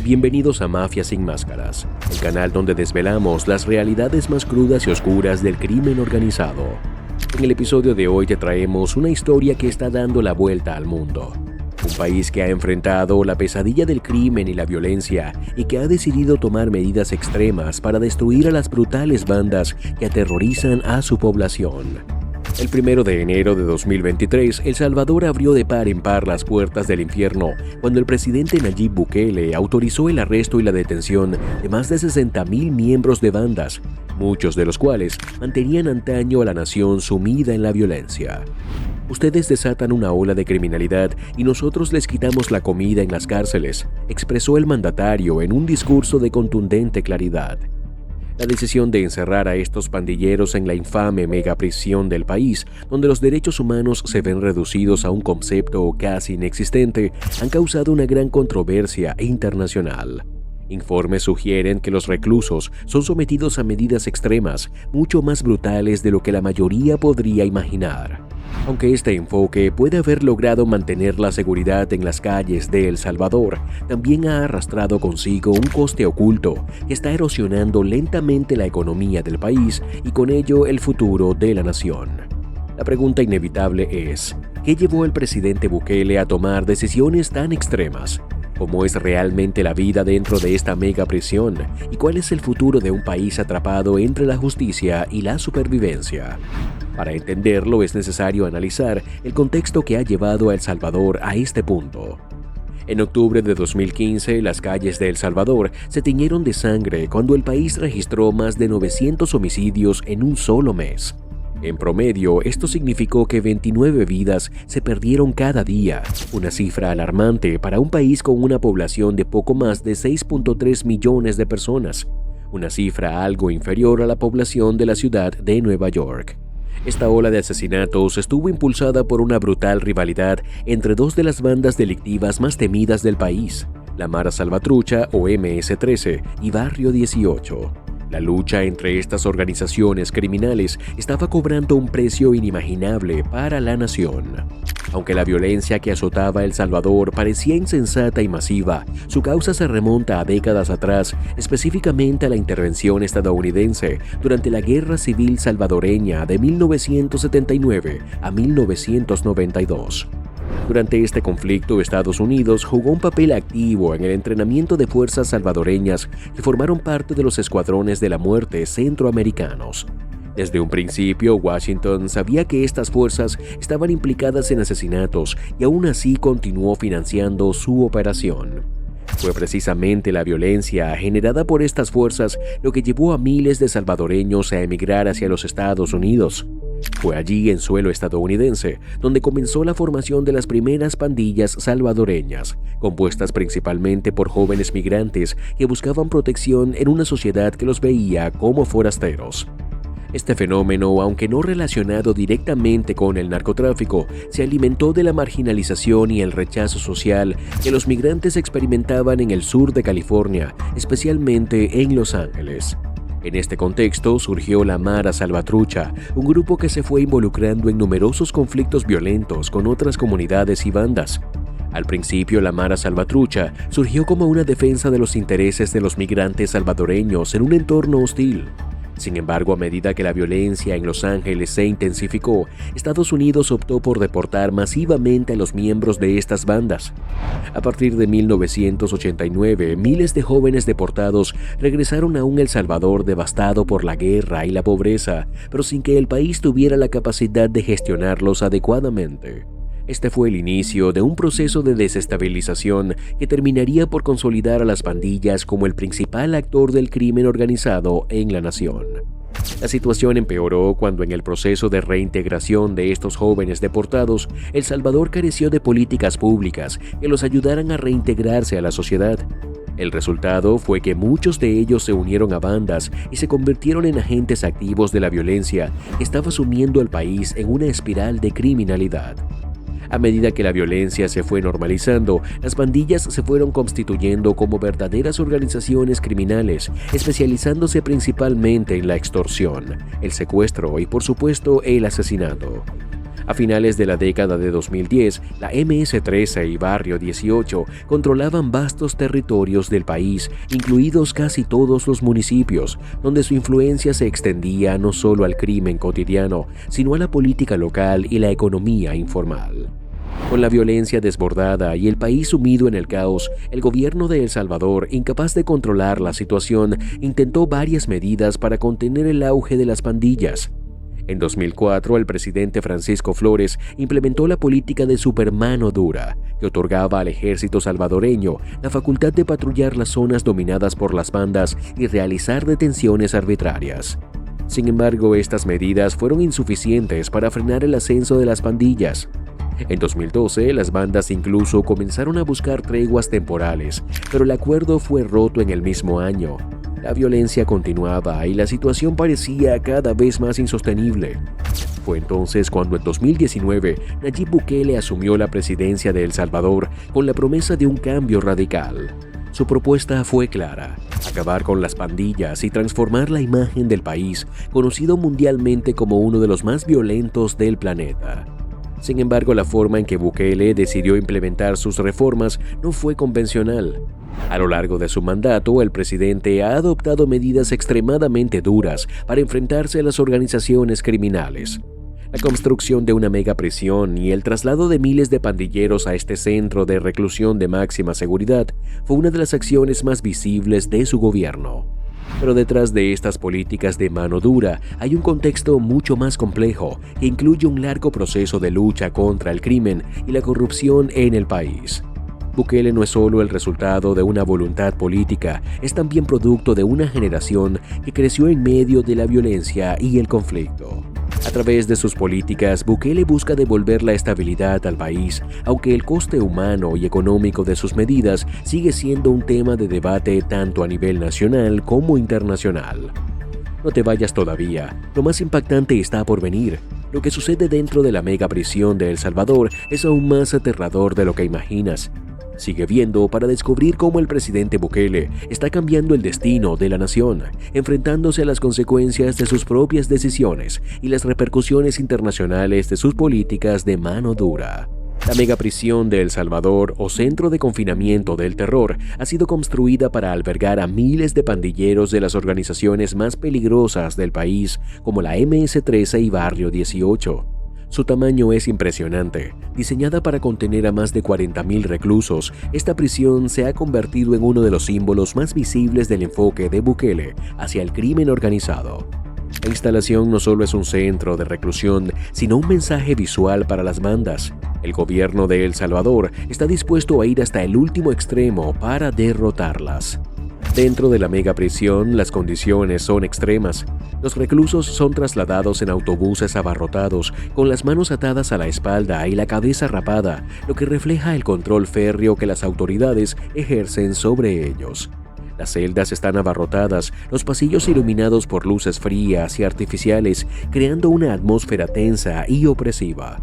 Bienvenidos a Mafia sin Máscaras, el canal donde desvelamos las realidades más crudas y oscuras del crimen organizado. En el episodio de hoy te traemos una historia que está dando la vuelta al mundo. Un país que ha enfrentado la pesadilla del crimen y la violencia y que ha decidido tomar medidas extremas para destruir a las brutales bandas que aterrorizan a su población. El 1 de enero de 2023, El Salvador abrió de par en par las puertas del infierno cuando el presidente Nayib Bukele autorizó el arresto y la detención de más de 60,000 miembros de bandas, muchos de los cuales mantenían antaño a la nación sumida en la violencia. Ustedes desatan una ola de criminalidad y nosotros les quitamos la comida en las cárceles, expresó el mandatario en un discurso de contundente claridad. La decisión de encerrar a estos pandilleros en la infame megaprisión del país, donde los derechos humanos se ven reducidos a un concepto casi inexistente, han causado una gran controversia internacional. Informes sugieren que los reclusos son sometidos a medidas extremas, mucho más brutales de lo que la mayoría podría imaginar. Aunque este enfoque puede haber logrado mantener la seguridad en las calles de El Salvador, también ha arrastrado consigo un coste oculto que está erosionando lentamente la economía del país y con ello el futuro de la nación. La pregunta inevitable es, ¿qué llevó al presidente Bukele a tomar decisiones tan extremas? ¿Cómo es realmente la vida dentro de esta mega prisión? ¿Y cuál es el futuro de un país atrapado entre la justicia y la supervivencia? Para entenderlo es necesario analizar el contexto que ha llevado a El Salvador a este punto. En octubre de 2015, las calles de El Salvador se tiñeron de sangre cuando el país registró más de 900 homicidios en un solo mes. En promedio, esto significó que 29 vidas se perdieron cada día, una cifra alarmante para un país con una población de poco más de 6.3 millones de personas, una cifra algo inferior a la población de la ciudad de Nueva York. Esta ola de asesinatos estuvo impulsada por una brutal rivalidad entre dos de las bandas delictivas más temidas del país, la Mara Salvatrucha o MS-13 y Barrio 18. La lucha entre estas organizaciones criminales estaba cobrando un precio inimaginable para la nación. Aunque la violencia que azotaba El Salvador parecía insensata y masiva, su causa se remonta a décadas atrás, específicamente a la intervención estadounidense durante la Guerra Civil Salvadoreña de 1979 a 1992. Durante este conflicto, Estados Unidos jugó un papel activo en el entrenamiento de fuerzas salvadoreñas que formaron parte de los escuadrones de la muerte centroamericanos. Desde un principio, Washington sabía que estas fuerzas estaban implicadas en asesinatos y aún así continuó financiando su operación. Fue precisamente la violencia generada por estas fuerzas lo que llevó a miles de salvadoreños a emigrar hacia los Estados Unidos. Fue allí, en suelo estadounidense, donde comenzó la formación de las primeras pandillas salvadoreñas, compuestas principalmente por jóvenes migrantes que buscaban protección en una sociedad que los veía como forasteros. Este fenómeno, aunque no relacionado directamente con el narcotráfico, se alimentó de la marginalización y el rechazo social que los migrantes experimentaban en el sur de California, especialmente en Los Ángeles. En este contexto surgió la Mara Salvatrucha, un grupo que se fue involucrando en numerosos conflictos violentos con otras comunidades y bandas. Al principio, la Mara Salvatrucha surgió como una defensa de los intereses de los migrantes salvadoreños en un entorno hostil. Sin embargo, a medida que la violencia en Los Ángeles se intensificó, Estados Unidos optó por deportar masivamente a los miembros de estas bandas. A partir de 1989, miles de jóvenes deportados regresaron a un El Salvador devastado por la guerra y la pobreza, pero sin que el país tuviera la capacidad de gestionarlos adecuadamente. Este fue el inicio de un proceso de desestabilización que terminaría por consolidar a las pandillas como el principal actor del crimen organizado en la nación. La situación empeoró cuando en el proceso de reintegración de estos jóvenes deportados, El Salvador careció de políticas públicas que los ayudaran a reintegrarse a la sociedad. El resultado fue que muchos de ellos se unieron a bandas y se convirtieron en agentes activos de la violencia que estaba sumiendo al país en una espiral de criminalidad. A medida que la violencia se fue normalizando, las pandillas se fueron constituyendo como verdaderas organizaciones criminales, especializándose principalmente en la extorsión, el secuestro y, por supuesto, el asesinato. A finales de la década de 2010, la MS-13 y Barrio 18 controlaban vastos territorios del país, incluidos casi todos los municipios, donde su influencia se extendía no solo al crimen cotidiano, sino a la política local y la economía informal. Con la violencia desbordada y el país sumido en el caos, el gobierno de El Salvador, incapaz de controlar la situación, intentó varias medidas para contener el auge de las pandillas. En 2004, el presidente Francisco Flores implementó la política de supermano dura, que otorgaba al ejército salvadoreño la facultad de patrullar las zonas dominadas por las bandas y realizar detenciones arbitrarias. Sin embargo, estas medidas fueron insuficientes para frenar el ascenso de las pandillas. En 2012, las bandas incluso comenzaron a buscar treguas temporales, pero el acuerdo fue roto en el mismo año. La violencia continuaba y la situación parecía cada vez más insostenible. Fue entonces cuando en 2019 Nayib Bukele asumió la presidencia de El Salvador con la promesa de un cambio radical. Su propuesta fue clara: acabar con las pandillas y transformar la imagen del país, conocido mundialmente como uno de los más violentos del planeta. Sin embargo, la forma en que Bukele decidió implementar sus reformas no fue convencional. A lo largo de su mandato, el presidente ha adoptado medidas extremadamente duras para enfrentarse a las organizaciones criminales. La construcción de una megaprisión y el traslado de miles de pandilleros a este centro de reclusión de máxima seguridad fue una de las acciones más visibles de su gobierno. Pero detrás de estas políticas de mano dura hay un contexto mucho más complejo que incluye un largo proceso de lucha contra el crimen y la corrupción en el país. Bukele no es solo el resultado de una voluntad política, es también producto de una generación que creció en medio de la violencia y el conflicto. A través de sus políticas, Bukele busca devolver la estabilidad al país, aunque el coste humano y económico de sus medidas sigue siendo un tema de debate tanto a nivel nacional como internacional. No te vayas todavía, lo más impactante está por venir. Lo que sucede dentro de la megaprisión de El Salvador es aún más aterrador de lo que imaginas. Sigue viendo para descubrir cómo el presidente Bukele está cambiando el destino de la nación, enfrentándose a las consecuencias de sus propias decisiones y las repercusiones internacionales de sus políticas de mano dura. La megaprisión de El Salvador, o centro de confinamiento del terror, ha sido construida para albergar a miles de pandilleros de las organizaciones más peligrosas del país, como la MS-13 y Barrio 18. Su tamaño es impresionante. Diseñada para contener a más de 40.000 reclusos, esta prisión se ha convertido en uno de los símbolos más visibles del enfoque de Bukele hacia el crimen organizado. La instalación no solo es un centro de reclusión, sino un mensaje visual para las bandas. El gobierno de El Salvador está dispuesto a ir hasta el último extremo para derrotarlas. Dentro de la megaprisión, las condiciones son extremas. Los reclusos son trasladados en autobuses abarrotados, con las manos atadas a la espalda y la cabeza rapada, lo que refleja el control férreo que las autoridades ejercen sobre ellos. Las celdas están abarrotadas, los pasillos iluminados por luces frías y artificiales, creando una atmósfera tensa y opresiva.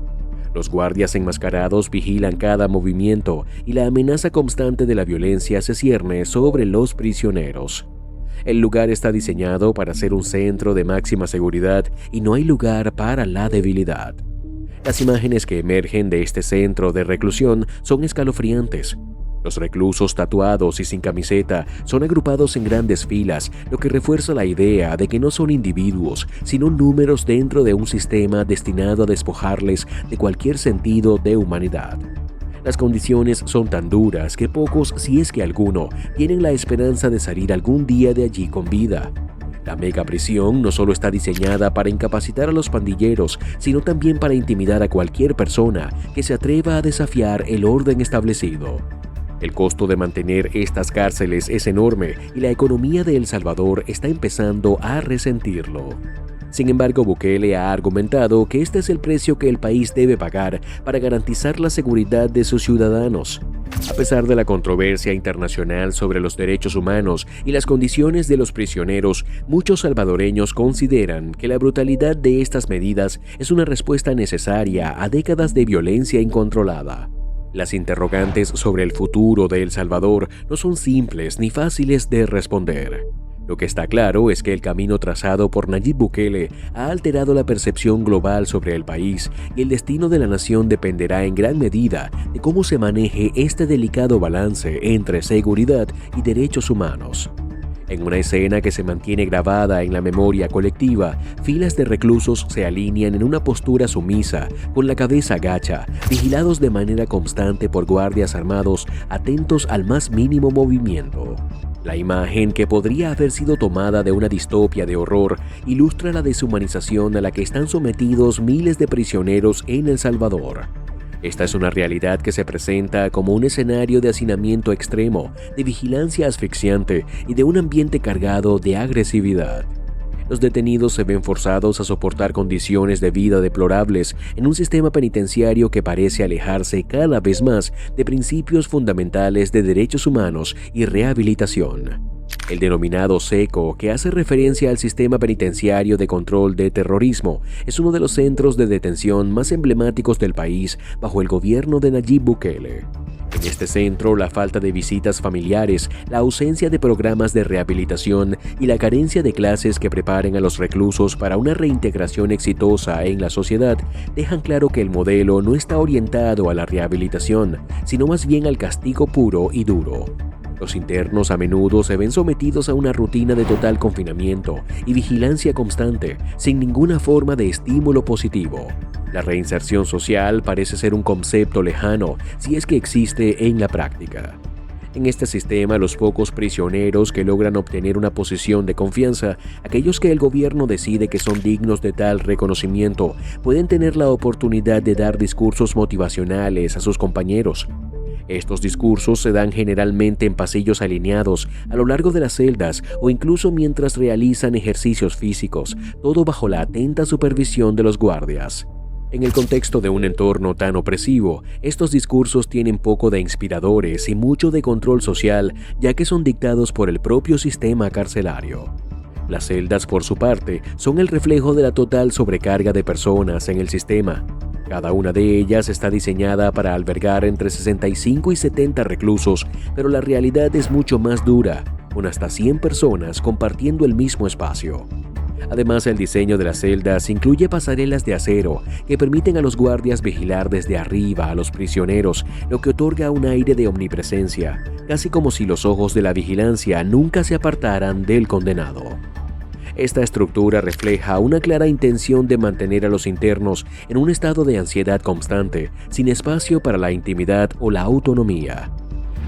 Los guardias enmascarados vigilan cada movimiento y la amenaza constante de la violencia se cierne sobre los prisioneros. El lugar está diseñado para ser un centro de máxima seguridad y no hay lugar para la debilidad. Las imágenes que emergen de este centro de reclusión son escalofriantes. Los reclusos tatuados y sin camiseta son agrupados en grandes filas, lo que refuerza la idea de que no son individuos, sino números dentro de un sistema destinado a despojarles de cualquier sentido de humanidad. Las condiciones son tan duras que pocos, si es que alguno, tienen la esperanza de salir algún día de allí con vida. La megaprisión no solo está diseñada para incapacitar a los pandilleros, sino también para intimidar a cualquier persona que se atreva a desafiar el orden establecido. El costo de mantener estas cárceles es enorme y la economía de El Salvador está empezando a resentirlo. Sin embargo, Bukele ha argumentado que este es el precio que el país debe pagar para garantizar la seguridad de sus ciudadanos. A pesar de la controversia internacional sobre los derechos humanos y las condiciones de los prisioneros, muchos salvadoreños consideran que la brutalidad de estas medidas es una respuesta necesaria a décadas de violencia incontrolada. Las interrogantes sobre el futuro de El Salvador no son simples ni fáciles de responder. Lo que está claro es que el camino trazado por Nayib Bukele ha alterado la percepción global sobre el país y el destino de la nación dependerá en gran medida de cómo se maneje este delicado balance entre seguridad y derechos humanos. En una escena que se mantiene grabada en la memoria colectiva, filas de reclusos se alinean en una postura sumisa, con la cabeza gacha, vigilados de manera constante por guardias armados atentos al más mínimo movimiento. La imagen, que podría haber sido tomada de una distopia de horror, ilustra la deshumanización a la que están sometidos miles de prisioneros en El Salvador. Esta es una realidad que se presenta como un escenario de hacinamiento extremo, de vigilancia asfixiante y de un ambiente cargado de agresividad. Los detenidos se ven forzados a soportar condiciones de vida deplorables en un sistema penitenciario que parece alejarse cada vez más de principios fundamentales de derechos humanos y rehabilitación. El denominado SECO, que hace referencia al Sistema Penitenciario de Control de Terrorismo, es uno de los centros de detención más emblemáticos del país bajo el gobierno de Nayib Bukele. En este centro, la falta de visitas familiares, la ausencia de programas de rehabilitación y la carencia de clases que preparen a los reclusos para una reintegración exitosa en la sociedad dejan claro que el modelo no está orientado a la rehabilitación, sino más bien al castigo puro y duro. Los internos a menudo se ven sometidos a una rutina de total confinamiento y vigilancia constante, sin ninguna forma de estímulo positivo. La reinserción social parece ser un concepto lejano, si es que existe en la práctica. En este sistema, los pocos prisioneros que logran obtener una posición de confianza, aquellos que el gobierno decide que son dignos de tal reconocimiento, pueden tener la oportunidad de dar discursos motivacionales a sus compañeros. Estos discursos se dan generalmente en pasillos alineados a lo largo de las celdas o incluso mientras realizan ejercicios físicos, todo bajo la atenta supervisión de los guardias. En el contexto de un entorno tan opresivo, estos discursos tienen poco de inspiradores y mucho de control social, ya que son dictados por el propio sistema carcelario. Las celdas, por su parte, son el reflejo de la total sobrecarga de personas en el sistema. Cada una de ellas está diseñada para albergar entre 65 y 70 reclusos, pero la realidad es mucho más dura, con hasta 100 personas compartiendo el mismo espacio. Además, el diseño de las celdas incluye pasarelas de acero que permiten a los guardias vigilar desde arriba a los prisioneros, lo que otorga un aire de omnipresencia, casi como si los ojos de la vigilancia nunca se apartaran del condenado. Esta estructura refleja una clara intención de mantener a los internos en un estado de ansiedad constante, sin espacio para la intimidad o la autonomía.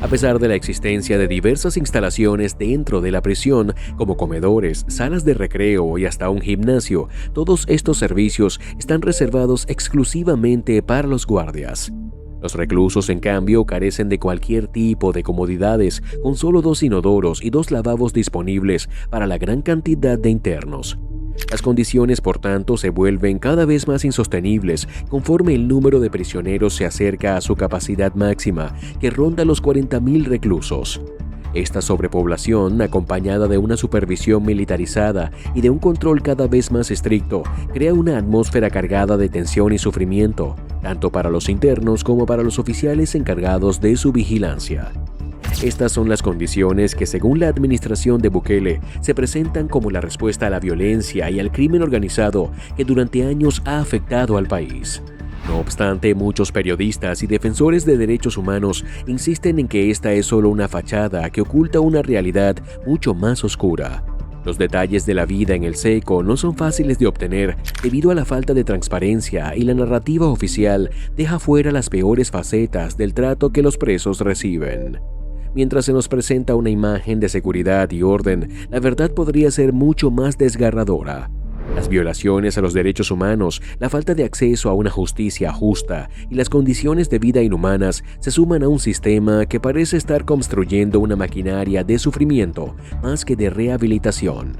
A pesar de la existencia de diversas instalaciones dentro de la prisión, como comedores, salas de recreo y hasta un gimnasio, todos estos servicios están reservados exclusivamente para los guardias. Los reclusos, en cambio, carecen de cualquier tipo de comodidades, con solo 2 inodoros y 2 lavabos disponibles para la gran cantidad de internos. Las condiciones, por tanto, se vuelven cada vez más insostenibles conforme el número de prisioneros se acerca a su capacidad máxima, que ronda los 40.000 reclusos. Esta sobrepoblación, acompañada de una supervisión militarizada y de un control cada vez más estricto, crea una atmósfera cargada de tensión y sufrimiento, tanto para los internos como para los oficiales encargados de su vigilancia. Estas son las condiciones que, según la administración de Bukele, se presentan como la respuesta a la violencia y al crimen organizado que durante años ha afectado al país. No obstante, muchos periodistas y defensores de derechos humanos insisten en que esta es solo una fachada que oculta una realidad mucho más oscura. Los detalles de la vida en el SECO no son fáciles de obtener debido a la falta de transparencia, y la narrativa oficial deja fuera las peores facetas del trato que los presos reciben. Mientras se nos presenta una imagen de seguridad y orden, la verdad podría ser mucho más desgarradora. Las violaciones a los derechos humanos, la falta de acceso a una justicia justa y las condiciones de vida inhumanas se suman a un sistema que parece estar construyendo una maquinaria de sufrimiento más que de rehabilitación.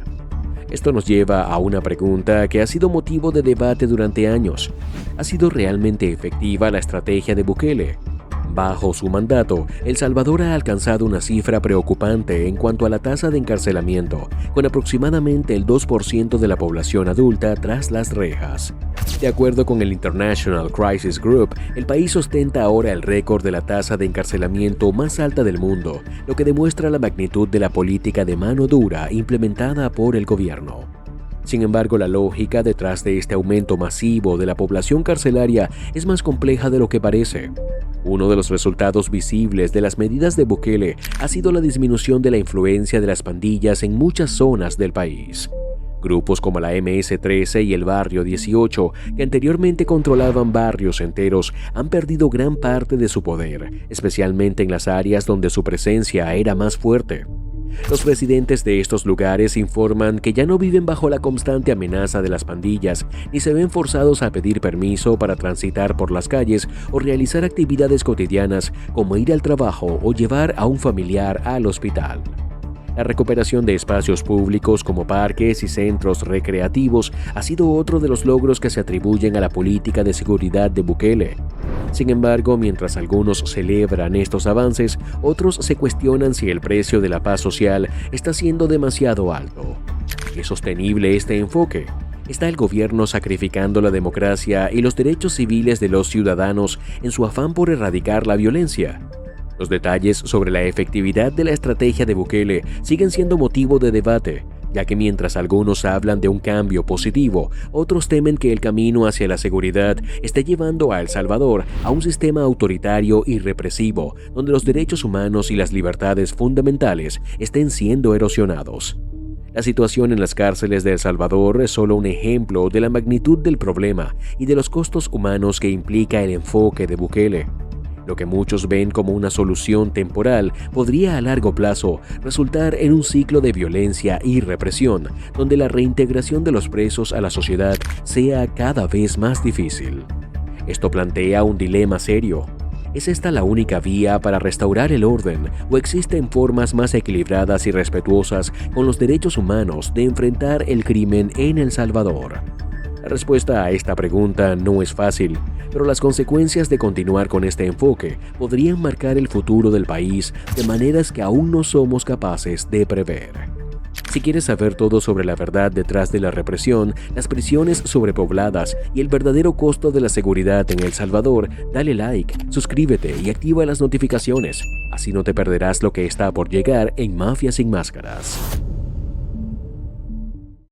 Esto nos lleva a una pregunta que ha sido motivo de debate durante años. ¿Ha sido realmente efectiva la estrategia de Bukele? Bajo su mandato, El Salvador ha alcanzado una cifra preocupante en cuanto a la tasa de encarcelamiento, con aproximadamente el 2% de la población adulta tras las rejas. De acuerdo con el International Crisis Group, el país ostenta ahora el récord de la tasa de encarcelamiento más alta del mundo, lo que demuestra la magnitud de la política de mano dura implementada por el gobierno. Sin embargo, la lógica detrás de este aumento masivo de la población carcelaria es más compleja de lo que parece. Uno de los resultados visibles de las medidas de Bukele ha sido la disminución de la influencia de las pandillas en muchas zonas del país. Grupos como la MS-13 y el Barrio 18, que anteriormente controlaban barrios enteros, han perdido gran parte de su poder, especialmente en las áreas donde su presencia era más fuerte. Los residentes de estos lugares informan que ya no viven bajo la constante amenaza de las pandillas, ni se ven forzados a pedir permiso para transitar por las calles o realizar actividades cotidianas como ir al trabajo o llevar a un familiar al hospital. La recuperación de espacios públicos como parques y centros recreativos ha sido otro de los logros que se atribuyen a la política de seguridad de Bukele. Sin embargo, mientras algunos celebran estos avances, otros se cuestionan si el precio de la paz social está siendo demasiado alto. ¿Es sostenible este enfoque? ¿Está el gobierno sacrificando la democracia y los derechos civiles de los ciudadanos en su afán por erradicar la violencia? Los detalles sobre la efectividad de la estrategia de Bukele siguen siendo motivo de debate, ya que mientras algunos hablan de un cambio positivo, otros temen que el camino hacia la seguridad esté llevando a El Salvador a un sistema autoritario y represivo, donde los derechos humanos y las libertades fundamentales estén siendo erosionados. La situación en las cárceles de El Salvador es solo un ejemplo de la magnitud del problema y de los costos humanos que implica el enfoque de Bukele. Lo que muchos ven como una solución temporal podría a largo plazo resultar en un ciclo de violencia y represión, donde la reintegración de los presos a la sociedad sea cada vez más difícil. Esto plantea un dilema serio. ¿Es esta la única vía para restaurar el orden o existen formas más equilibradas y respetuosas con los derechos humanos de enfrentar el crimen en El Salvador? La respuesta a esta pregunta no es fácil, pero las consecuencias de continuar con este enfoque podrían marcar el futuro del país de maneras que aún no somos capaces de prever. Si quieres saber todo sobre la verdad detrás de la represión, las prisiones sobrepobladas y el verdadero costo de la seguridad en El Salvador, dale like, suscríbete y activa las notificaciones. Así no te perderás lo que está por llegar en Mafia Sin Máscaras.